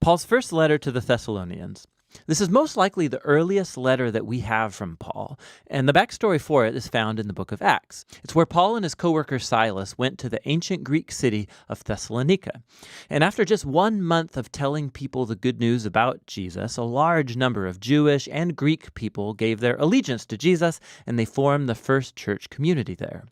Paul's first letter to the Thessalonians. This is most likely the earliest letter that we have from Paul, and the backstory for it is found in the book of Acts. It's where Paul and his co-worker Silas went to the ancient Greek city of Thessalonica. And after just 1 month of telling people the good news about Jesus, a large number of Jewish and Greek people gave their allegiance to Jesus, and they formed the first church community there.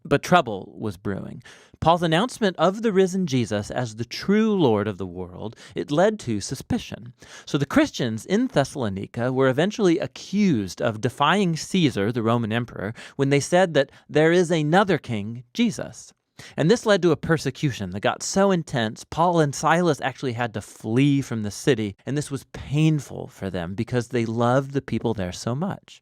But trouble was brewing. Paul's announcement of the risen Jesus as the true Lord of the world, it led to suspicion. So the Christians in Thessalonica were eventually accused of defying Caesar, the Roman emperor, when they said that there is another king, Jesus. And this led to a persecution that got so intense, Paul and Silas actually had to flee from the city, and this was painful for them because they loved the people there so much.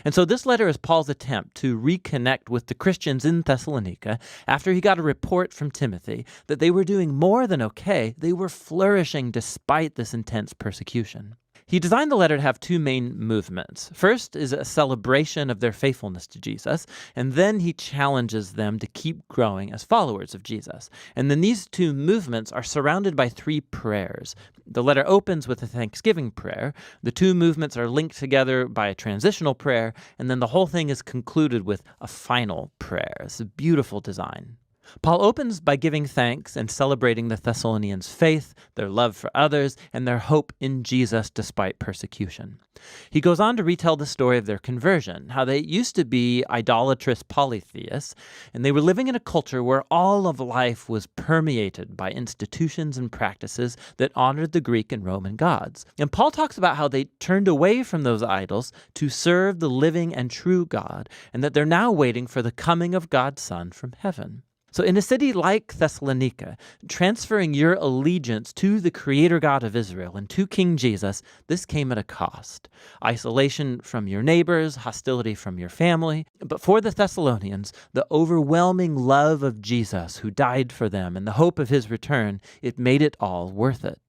And so this letter is Paul's attempt to reconnect with the Christians in Thessalonica after he got a report from Timothy that they were doing more than okay. They were flourishing despite this intense persecution. He designed the letter to have 2 main movements. First is a celebration of their faithfulness to Jesus, and then he challenges them to keep growing as followers of Jesus. And then these 2 movements are surrounded by 3 prayers. The letter opens with a thanksgiving prayer. The 2 movements are linked together by a transitional prayer, and then the whole thing is concluded with a final prayer. It's a beautiful design. Paul opens by giving thanks and celebrating the Thessalonians' faith, their love for others, and their hope in Jesus despite persecution. He goes on to retell the story of their conversion, how they used to be idolatrous polytheists, and they were living in a culture where all of life was permeated by institutions and practices that honored the Greek and Roman gods. And Paul talks about how they turned away from those idols to serve the living and true God, and that they're now waiting for the coming of God's Son from heaven. So in a city like Thessalonica, transferring your allegiance to the Creator God of Israel and to King Jesus, this came at a cost. Isolation from your neighbors, hostility from your family. But for the Thessalonians, the overwhelming love of Jesus who died for them and the hope of his return, it made it all worth it.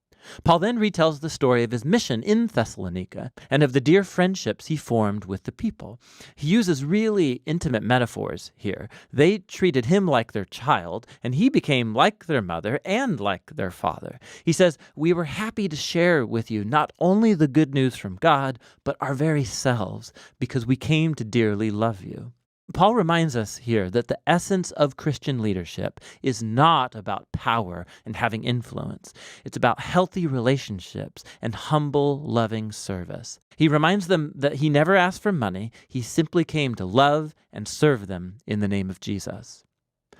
Paul then retells the story of his mission in Thessalonica and of the dear friendships he formed with the people. He uses really intimate metaphors here. They treated him like their child, and he became like their mother and like their father. He says, "We were happy to share with you not only the good news from God, but our very selves, because we came to dearly love you." Paul reminds us here that the essence of Christian leadership is not about power and having influence. It's about healthy relationships and humble, loving service. He reminds them that he never asked for money. He simply came to love and serve them in the name of Jesus.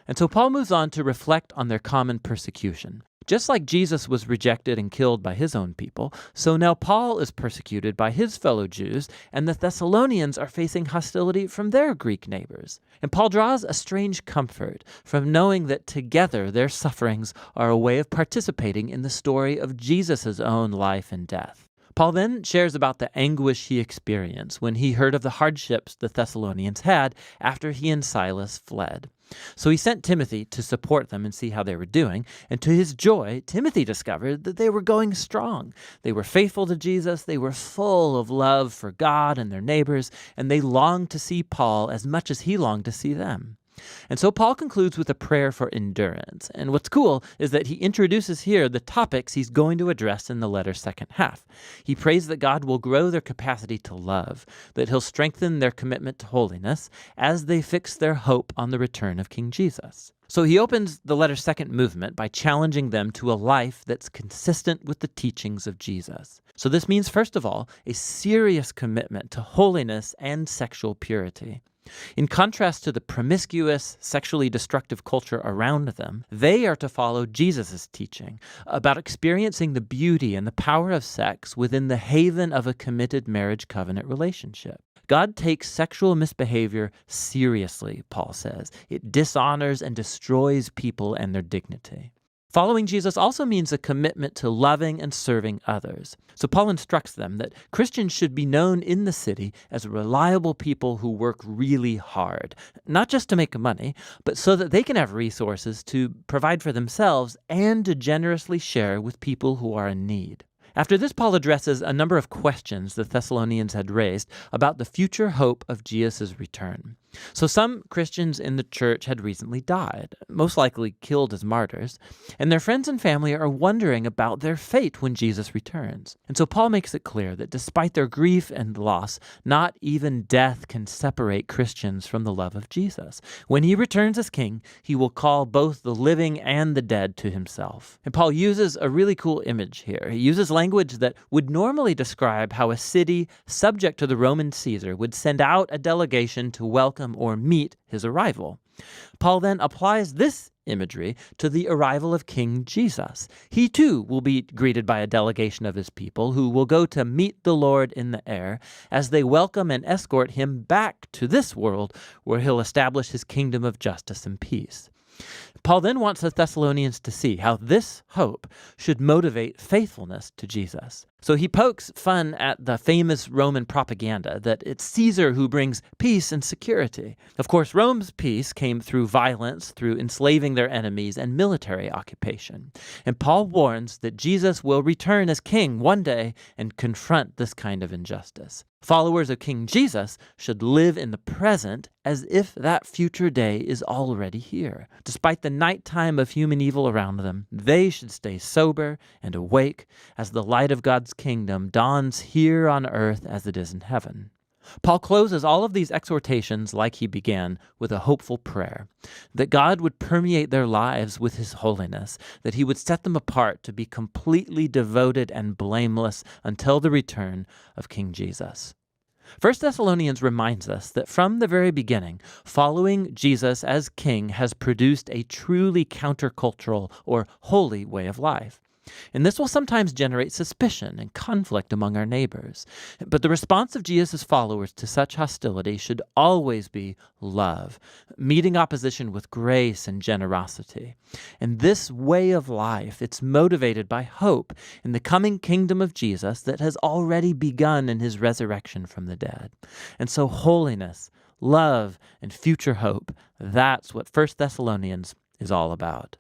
And so Paul moves on to reflect on their common persecution. Just like Jesus was rejected and killed by his own people, so now Paul is persecuted by his fellow Jews, and the Thessalonians are facing hostility from their Greek neighbors. And Paul draws a strange comfort from knowing that together their sufferings are a way of participating in the story of Jesus' own life and death. Paul then shares about the anguish he experienced when he heard of the hardships the Thessalonians had after he and Silas fled. So he sent Timothy to support them and see how they were doing. And to his joy, Timothy discovered that they were going strong. They were faithful to Jesus. They were full of love for God and their neighbors. And they longed to see Paul as much as he longed to see them. And so Paul concludes with a prayer for endurance. And what's cool is that he introduces here the topics he's going to address in the letter's second half. He prays that God will grow their capacity to love, that he'll strengthen their commitment to holiness as they fix their hope on the return of King Jesus. So he opens the letter's second movement by challenging them to a life that's consistent with the teachings of Jesus. So this means, first of all, a serious commitment to holiness and sexual purity. In contrast to the promiscuous, sexually destructive culture around them, they are to follow Jesus' teaching about experiencing the beauty and the power of sex within the haven of a committed marriage covenant relationship. God takes sexual misbehavior seriously, Paul says. It dishonors and destroys people and their dignity. Following Jesus also means a commitment to loving and serving others. So Paul instructs them that Christians should be known in the city as reliable people who work really hard, not just to make money, but so that they can have resources to provide for themselves and to generously share with people who are in need. After this, Paul addresses a number of questions the Thessalonians had raised about the future hope of Jesus' return. So some Christians in the church had recently died, most likely killed as martyrs, and their friends and family are wondering about their fate when Jesus returns. And so Paul makes it clear that despite their grief and loss, not even death can separate Christians from the love of Jesus. When he returns as king, he will call both the living and the dead to himself. And Paul uses a really cool image here. He uses language that would normally describe how a city subject to the Roman Caesar would send out a delegation to welcome or meet his arrival. Paul then applies this imagery to the arrival of King Jesus. He too will be greeted by a delegation of his people who will go to meet the Lord in the air as they welcome and escort him back to this world where he'll establish his kingdom of justice and peace. Paul then wants the Thessalonians to see how this hope should motivate faithfulness to Jesus. So he pokes fun at the famous Roman propaganda that it's Caesar who brings peace and security. Of course, Rome's peace came through violence, through enslaving their enemies, and military occupation. And Paul warns that Jesus will return as king one day and confront this kind of injustice. Followers of King Jesus should live in the present as if that future day is already here. Despite the nighttime of human evil around them, they should stay sober and awake as the light of God's kingdom dawns here on earth as it is in heaven. Paul closes all of these exhortations like he began, with a hopeful prayer, that God would permeate their lives with his holiness, that he would set them apart to be completely devoted and blameless until the return of King Jesus. 1 Thessalonians reminds us that from the very beginning, following Jesus as king has produced a truly countercultural or holy way of life. And this will sometimes generate suspicion and conflict among our neighbors. But the response of Jesus' followers to such hostility should always be love, meeting opposition with grace and generosity. And this way of life, it's motivated by hope in the coming kingdom of Jesus that has already begun in his resurrection from the dead. And so holiness, love, and future hope, that's what 1 Thessalonians is all about.